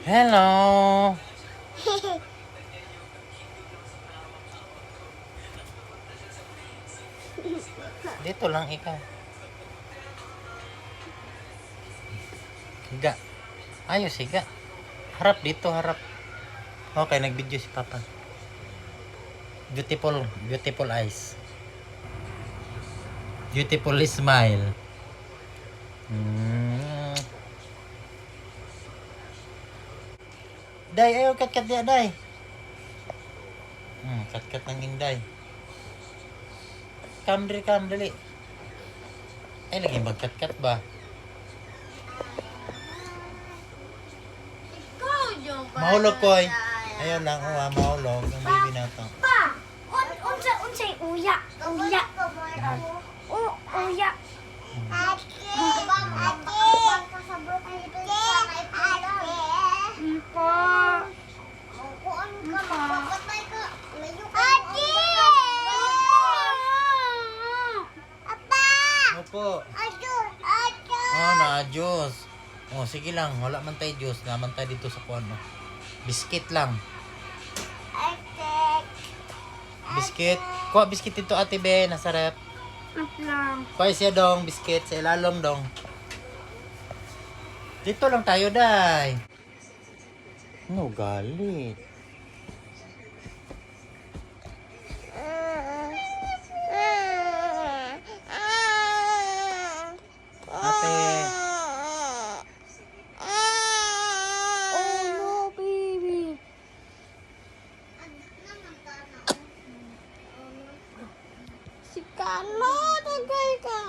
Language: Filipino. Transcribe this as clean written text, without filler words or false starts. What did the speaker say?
Hello! Dito lang ikaw. Higa. Ayos, higa. Harap dito, harap. Okay, nag-video si Papa. Beautiful, beautiful eyes. Beautiful smile. Hmm. Day, ayaw, kat-kat niya, Day. Kat-kat ng Inday. Come dali. Ay, lagi mag-kat-kat ba? Mahulog ko ay. Ayun lang, mahulog. Yung baby na to. Pa! Unsay uya. Uya. Uya. Opo. Oh, na-juice. Oh, sige lang. Wala man tayo juice. Naman tayo dito sa kuwan. No? Biscuit lang. Biscuit. Kuha biscuit dito, Ate Be. Nasarap. Kuha siya dong. Biscuit sa ilalong dong. Dito lang tayo, Day. No, galit. Ate. Oh no, baby. Si Carlo, tagay ka.